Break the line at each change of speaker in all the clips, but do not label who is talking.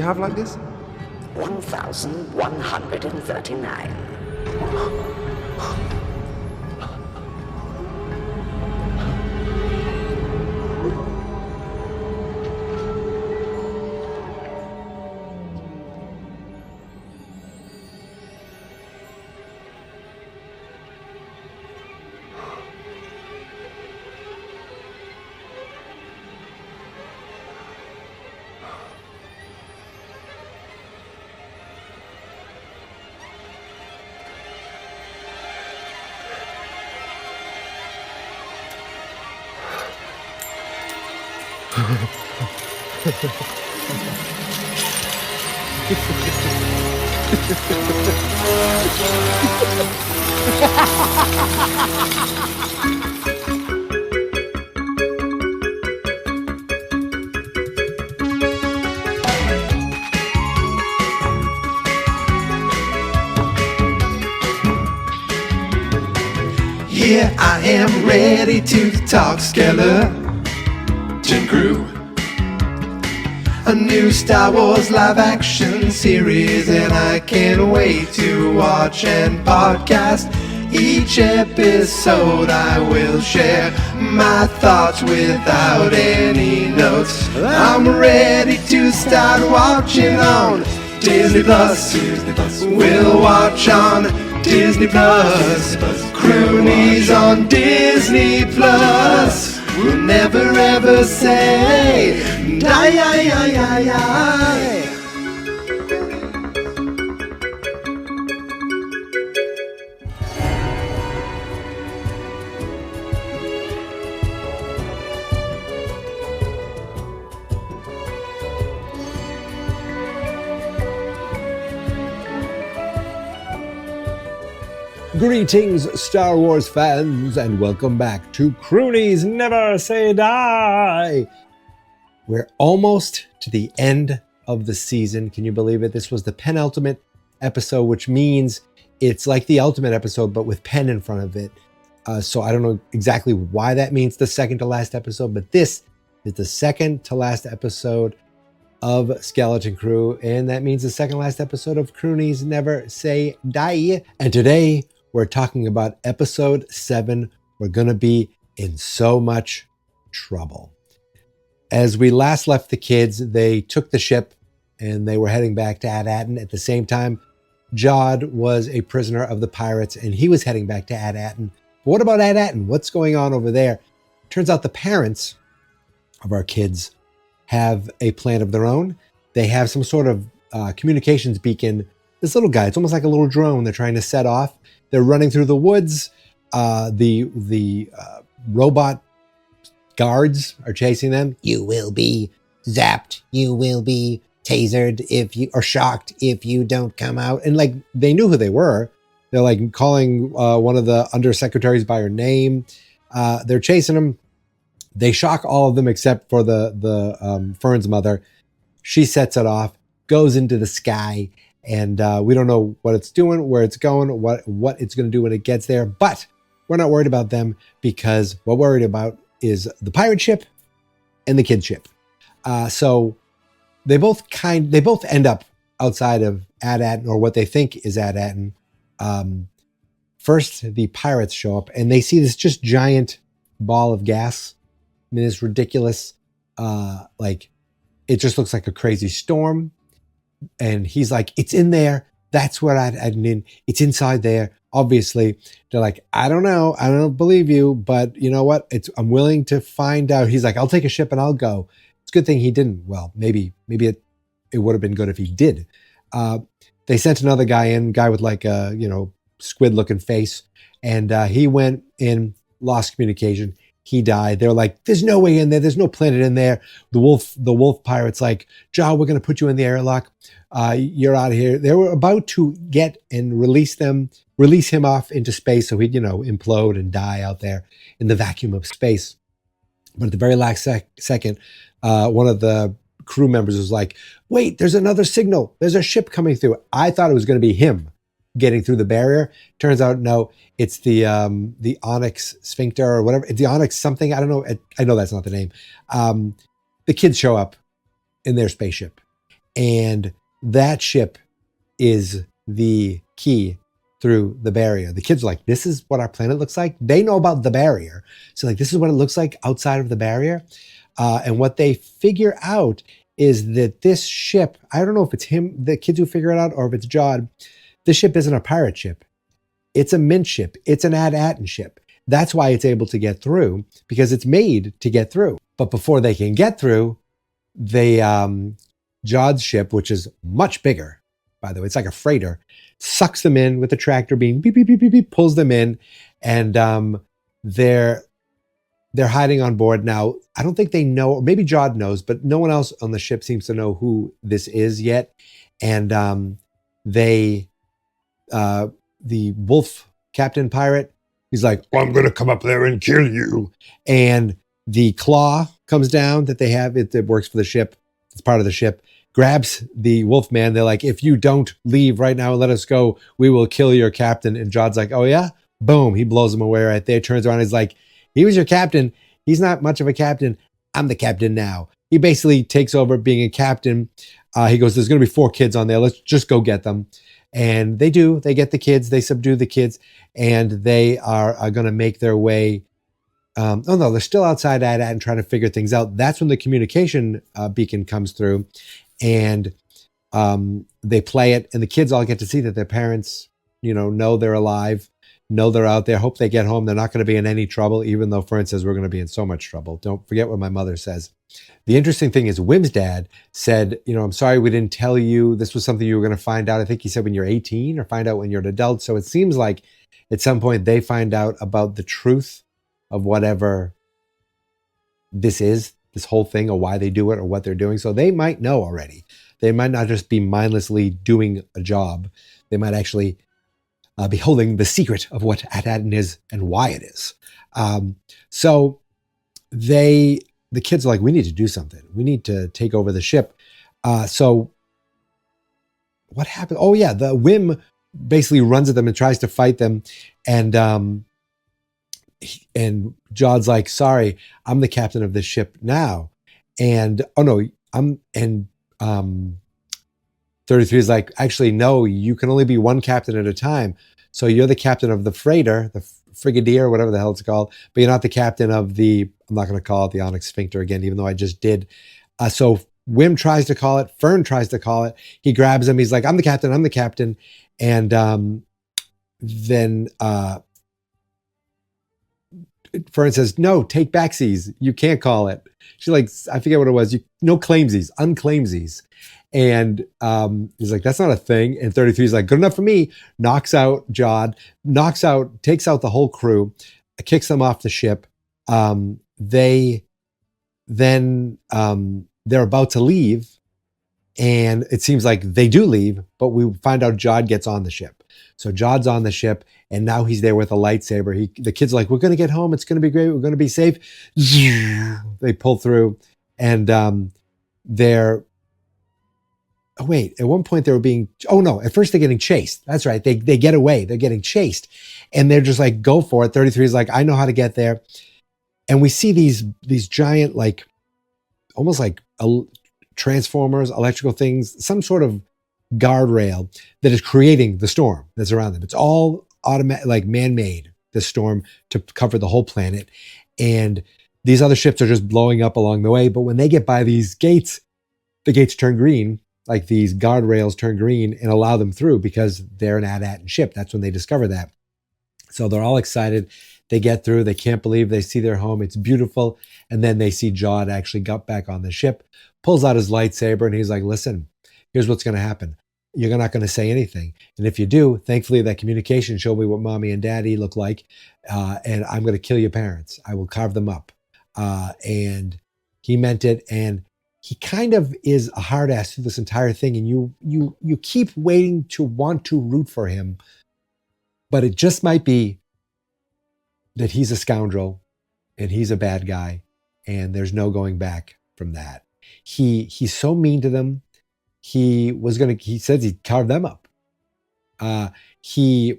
you have like this?
1,139.
Here I am ready to talk Skeleton Crew. A new Star Wars live action series, and I can't wait to watch and podcast. Each episode I will share my thoughts without any notes. I'm ready to start watching on Disney Plus. We'll watch on Disney Plus. Crewnies on Disney Plus. We'll never ever say die.
Greetings, Star Wars fans, and welcome back to Crewnies Never Say Die. We're almost to the end of the season. Can you believe it? This was the penultimate episode, which means it's like the ultimate episode, but with pen in front of it. So I don't know exactly why that means the second to last episode, but this is the second to last episode of Skeleton Crew, and that means the second last episode of Crewnies Never Say Die. And today, we're talking about episode 7. We're going to be in so much trouble. As we last left the kids, they took the ship and they were heading back to Ad-Atten. At the same time, Jod was a prisoner of the pirates and he was heading back to Ad-Atten. But what about Ad-Atten? What's going on over there? Turns out the parents of our kids have a plan of their own. They have some sort of communications beacon. This little guy, it's almost like a little drone they're trying to set off. They're running through the woods. The robot guards are chasing them. You will be zapped. You will be tasered or shocked if you don't come out. And like they knew who they were. They're like calling one of the undersecretaries by her name. They're chasing them. They shock all of them except for the Fern's mother. She sets it off, goes into the sky. And we don't know what it's doing, where it's going, what it's going to do when it gets there. But we're not worried about them because what we're worried about is the pirate ship and the kid ship. So they both end up outside of Ad-Atten, or what they think is Ad-Atten. First, the pirates show up and they see this just giant ball of gas. I mean, it's ridiculous. Like it just looks like a crazy storm. And he's like, it's in there. That's where I'd in. It's inside there. Obviously, they're like, I don't know. I don't believe you, but you know what? I'm willing to find out. He's like, I'll take a ship and I'll go. It's a good thing he didn't. Well, maybe it would have been good if he did. They sent another guy with like a, squid looking face. And he went in, lost communication. He died. They're like, there's no way in there. There's no planet in there. The wolf pirate's like, Jaw, we're going to put you in the airlock. You're out of here. They were about to get and release him off into space so he'd, implode and die out there in the vacuum of space. But at the very last second, one of the crew members was like, wait, there's another signal. There's a ship coming through. I thought it was going to be him getting through the barrier. Turns out, no, it's the Onyx Sphincter or whatever. It's the Onyx something. I don't know. I know that's not the name. The kids show up in their spaceship And that ship is the key through the barrier. The kids are like, this is what our planet looks like. They know about the barrier. So like, this is what it looks like outside of the barrier. And what they figure out is that this ship, I don't know if it's the kids who figure it out, or if it's Jod. This ship isn't a pirate ship. It's a mint ship. It's an AT-AT ship. That's why it's able to get through, because it's made to get through. But before they can get through, Jod's ship, which is much bigger, by the way, it's like a freighter, sucks them in with a tractor beam, beep, beep, beep, beep, beep, pulls them in, and they're hiding on board. Now, I don't think they know, or maybe Jod knows, but no one else on the ship seems to know who this is yet. And the wolf captain pirate, he's like, I'm going to come up there and kill you. And the claw comes down that they have, it works for the ship, it's part of the ship, grabs the wolf man. They're like, if you don't leave right now and let us go, we will kill your captain. And Jod's like, oh yeah? Boom, he blows him away right there, turns around, he's like, he was your captain. He's not much of a captain. I'm the captain now. He basically takes over being a captain. He goes, there's going to be 4 kids on there. Let's just go get them. And they do. They get the kids. They subdue the kids. And they are going to make their way. Oh, no, they're still outside AT-AT and trying to figure things out. That's when the communication beacon comes through. And they play it. And the kids all get to see that their parents, know they're alive, know they're out there, hope they get home. They're not going to be in any trouble, even though Fern says we're going to be in so much trouble. Don't forget what my mother says. The interesting thing is Wim's dad said, I'm sorry we didn't tell you. This was something you were going to find out. I think he said when you're 18 or find out when you're an adult. So it seems like at some point they find out about the truth of whatever this is, this whole thing, or why they do it or what they're doing. So they might know already. They might not just be mindlessly doing a job. They might actually be holding the secret of what AT-AT is and why it is. So the kids are like, we need to do something. We need to take over the ship. So what happened? Oh yeah, the Wim basically runs at them and tries to fight them. And Jod's like, sorry, I'm the captain of this ship now. And, 33 is like, actually, no, you can only be one captain at a time. So you're the captain of the freighter, the frigadier, whatever the hell it's called, but you're not the captain of I'm not going to call it the Onyx Sphincter again, even though I just did. So Wim tries to call it, Fern tries to call it. He grabs him. He's like, I'm the captain. And then Fern says, no, take backsies. You can't call it. She's like, I forget what it was. No claimsies, unclaimsies. And he's like, that's not a thing. And 33 is like, good enough for me. Knocks out Jod, takes out the whole crew, kicks them off the ship. They're about to leave. And it seems like they do leave, but we find out Jod gets on the ship. So Jod's on the ship, and now he's there with a lightsaber. The kids are like, we're going to get home. It's going to be great. We're going to be safe. They pull through, and at one point they were at first they're getting chased. That's right. They get away. They're getting chased, and they're just like, go for it. 33 is like, I know how to get there. And we see these giant, like, almost like transformers, electrical things, some sort of guardrail that is creating the storm that's around them. It's all automatic, like man-made, the storm to cover the whole planet. And these other ships are just blowing up along the way. But when they get by these gates, the gates turn green, like these guardrails turn green and allow them through because they're an AT-AT ship. That's when they discover that. So they're all excited. They get through. They can't believe they see their home. It's beautiful. And then they see Jod actually got back on the ship, pulls out his lightsaber, and he's like, listen, here's what's going to happen. You're not going to say anything. And if you do, thankfully that communication showed me what mommy and daddy look like. And I'm going to kill your parents. I will carve them up. And he meant it. And he kind of is a hard ass through this entire thing. And you keep waiting to want to root for him. But it just might be that he's a scoundrel and he's a bad guy. And there's no going back from that. He's so mean to them. He says he'd carve them up. He,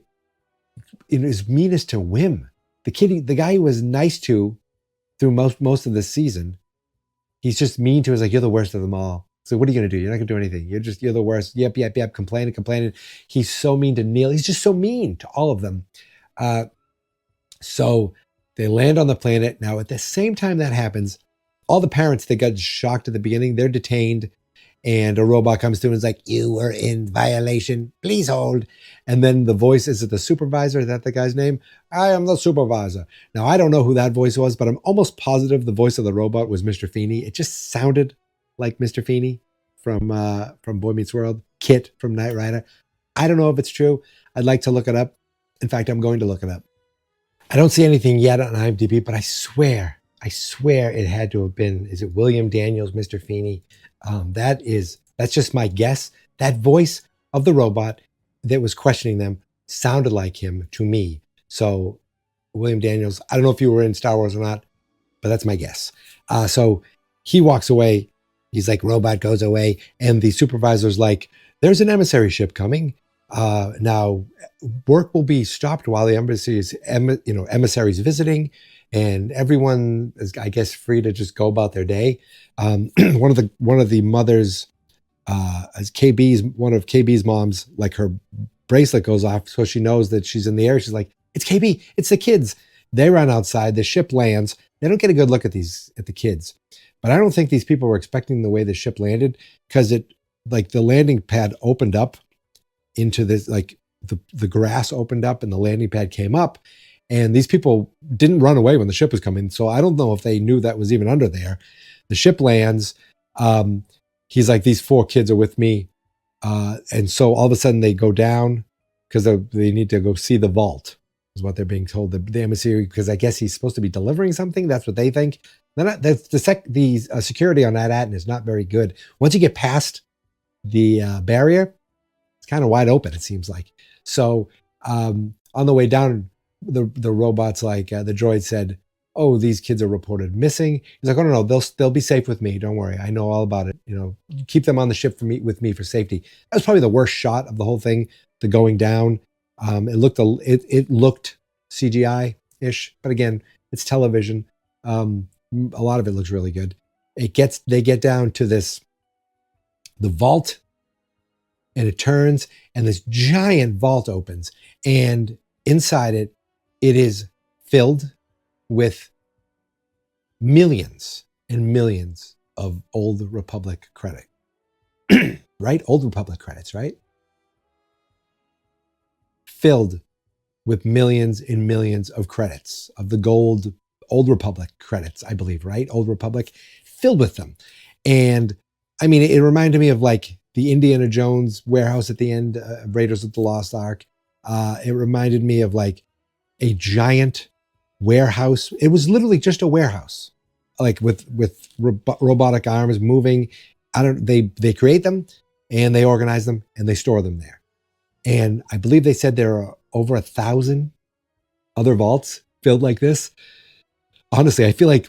in his meanest to Wim, the guy he was nice to through most of the season, he's just mean to us. Like, you're the worst of them all. So what are you going to do? You're not going to do anything. You're the worst. Yep. Complaining. He's so mean to Neil. He's just so mean to all of them. So they land on the planet. Now, at the same time that happens, all the parents that got shocked at the beginning, they're detained. And a robot comes through and is like, you were in violation. Please hold. And then the voice, is it the supervisor? Is that the guy's name? I am the supervisor. Now, I don't know who that voice was, but I'm almost positive the voice of the robot was Mr. Feeney. It just sounded like Mr. Feeney from Boy Meets World, Kit from Knight Rider. I don't know if it's true. I'd like to look it up. In fact, I'm going to look it up. I don't see anything yet on IMDb, but I swear it had to have been, is it William Daniels, Mr. Feeney? That's just my guess. That voice of the robot that was questioning them sounded like him to me. So William Daniels, I don't know if you were in Star Wars or not, but that's my guess. So he walks away. He's like, robot goes away. And the supervisor's like, there's an emissary ship coming. Now work will be stopped while the emissaries visiting, and everyone is, I guess, free to just go about their day. One of the mothers, as one of KB's moms, like her bracelet goes off, so she knows that she's in the air. She's like, "It's KB, it's the kids." They run outside. The ship lands. They don't get a good look at the kids, but I don't think these people were expecting the way the ship landed, because the landing pad opened up into this, like the grass opened up and the landing pad came up. And these people didn't run away when the ship was coming. So I don't know if they knew that was even under there. The ship lands. He's like, these 4 kids are with me. And so all of a sudden they go down because they need to go see the vault, is what they're being told. The emissary, because I guess he's supposed to be delivering something. That's what they think. The security on AT-AT is not very good. Once you get past the barrier, it's kind of wide open, it seems like. So on the way down, the robot's like, the droid said, "Oh, these kids are reported missing." He's like, "Oh no, they'll be safe with me. Don't worry, I know all about it. Keep them on the ship with me for safety." That was probably the worst shot of the whole thing. The going down, it looked CGI-ish, but again, it's television. A lot of it looks really good. They get down to the vault, and it turns, and this giant vault opens, and inside it is filled with millions and millions of Old Republic credit. Right? Old Republic credits, right? Filled with millions and millions of credits of the gold Old Republic credits, I believe, right? Old Republic, filled with them. And I mean, it reminded me of like the Indiana Jones warehouse at the end, Raiders of the Lost Ark. It reminded me of like a giant warehouse. It was literally just a warehouse, like with robotic arms moving. They create them and they organize them and they store them there. And I believe they said there are over 1,000 other vaults filled like this. Honestly, I feel like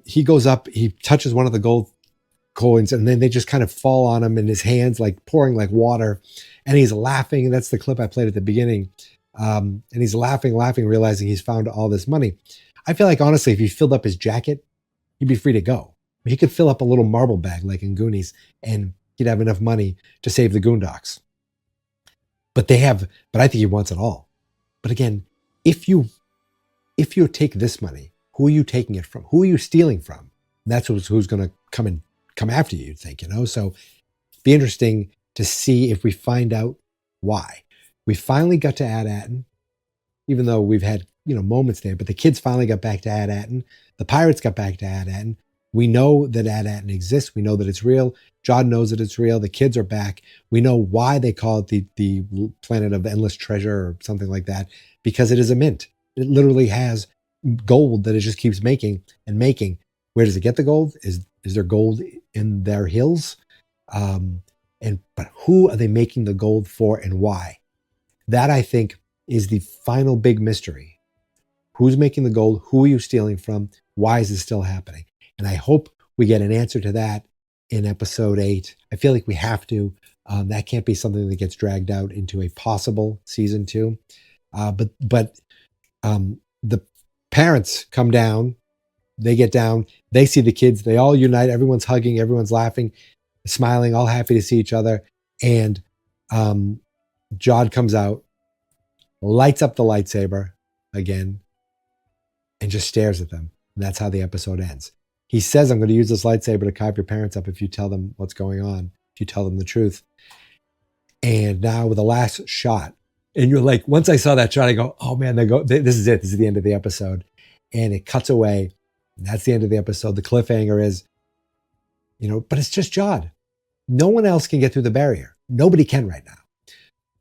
he goes up, he touches one of the gold coins, and then they just kind of fall on him in his hands, like pouring like water. And he's laughing. And that's the clip I played at the beginning. And he's laughing, realizing he's found all this money. I feel like, honestly, if he filled up his jacket, he'd be free to go. He could fill up a little marble bag like in Goonies, and he'd have enough money to save the Goondocks. But I think he wants it all. But again, if you take this money, who are you taking it from? Who are you stealing from? That's who's going to come after you, you'd think, So it'd be interesting to see if we find out why. We finally got to AT-AT, even though we've had, moments there, but the kids finally got back to AT-AT. The pirates got back to AT-AT. We know that AT-AT exists. We know that it's real. John knows that it's real. The kids are back. We know why they call it the planet of endless treasure or something like that, because it is a mint. It literally has gold that it just keeps making and making. Where does it get the gold? Is there gold in their hills? But who are they making the gold for and why? That, I think, is the final big mystery. Who's making the gold? Who are you stealing from? Why is this still happening? And I hope we get an answer to that in episode 8. I feel like we have to. That can't be something that gets dragged out into a possible season 2. But the parents come down. They get down. They see the kids. They all unite. Everyone's hugging. Everyone's laughing. smiling, all happy to see each other. And Jod comes out, lights up the lightsaber again, and just stares at them. And that's how the episode ends. He says, I'm going to use this lightsaber to carve your parents up if you tell them what's going on, if you tell them the truth. And now with the last shot, and you're like, once I saw that shot, I go, oh man, this is it. This is the end of the episode. And it cuts away. And that's the end of the episode. The cliffhanger is, but it's just Jod. No one else can get through the barrier. Nobody can right now.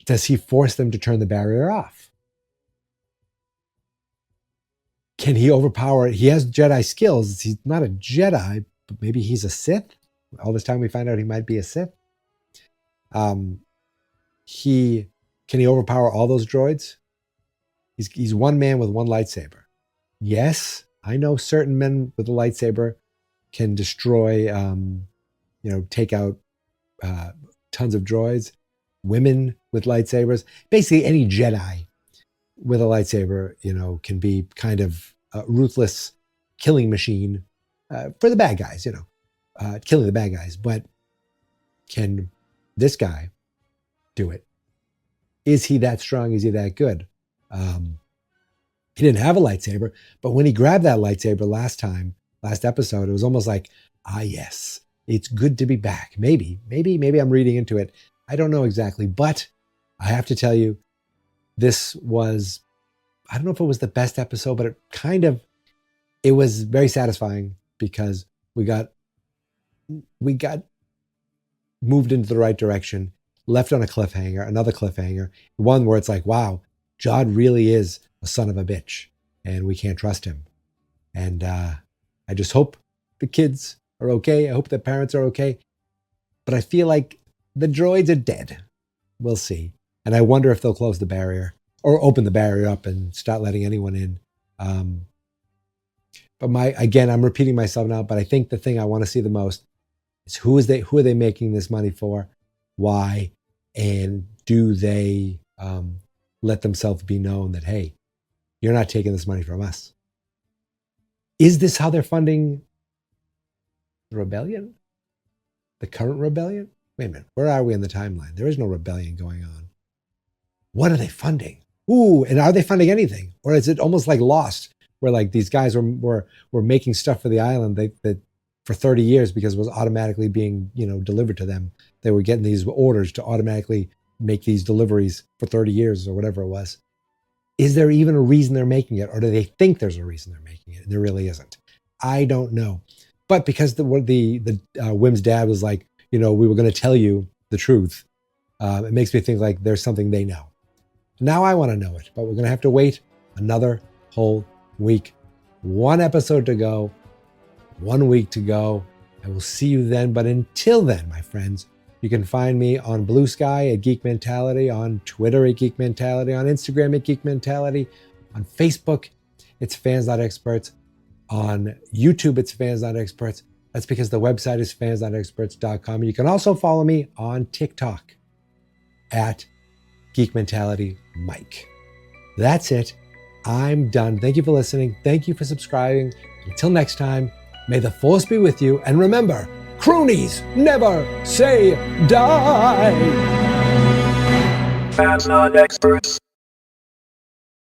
Does he force them to turn the barrier off? Can he overpower it? He has Jedi skills. He's not a Jedi, but maybe he's a Sith. All this time we find out he might be a Sith. Can he overpower all those droids? He's one man with one lightsaber. Yes, I know certain men with a lightsaber can destroy, take out tons of droids. Women with lightsabers, basically any Jedi with a lightsaber, can be kind of a ruthless killing machine for the bad guys, killing the bad guys. But can this guy do it? Is he that strong? Is he that good? He didn't have a lightsaber, but when he grabbed that lightsaber last episode, it was almost like, yes, it's good to be back. Maybe I'm reading into it. I don't know exactly, but I have to tell you, this was, I don't know if it was the best episode, but it was very satisfying because we got moved into the right direction, left on a cliffhanger, another cliffhanger, one where it's like, wow, Jod really is a son of a bitch and we can't trust him. And I just hope the kids are okay. I hope the parents are okay. But I feel like the droids are dead. We'll see. And I wonder if they'll close the barrier or open the barrier up and start letting anyone in. But I'm repeating myself now, but I think the thing I want to see the most is who are they making this money for? Why? And do they let themselves be known that, hey, you're not taking this money from us? Is this how they're funding the rebellion? The current rebellion? Wait a minute, where are we in the timeline? There is no rebellion going on. What are they funding? Ooh, and are they funding anything? Or is it almost like Lost, where like these guys were making stuff for the island that for 30 years because it was automatically being, delivered to them. They were getting these orders to automatically make these deliveries for 30 years or whatever it was. Is there even a reason they're making it? Or do they think there's a reason they're making it? And there really isn't. I don't know. But because the Wim's dad was like, we were going to tell you the truth, it makes me think like there's something they know. Now I want to know it, but we're going to have to wait another whole week. One episode to go, 1 week to go. I will see you then. But until then, my friends, you can find me on Blue Sky at Geek Mentality, on Twitter at Geek Mentality, on Instagram at Geek Mentality, on Facebook, it's Fans Not Experts, on YouTube, it's Fans Not Experts. That's because the website is fansnotexperts.com. You can also follow me on TikTok at Geek Mentality Mike. That's it. I'm done. Thank you for listening. Thank you for subscribing. Until next time, may the force be with you. And remember, Crewnies never say die.
Fans Not Experts.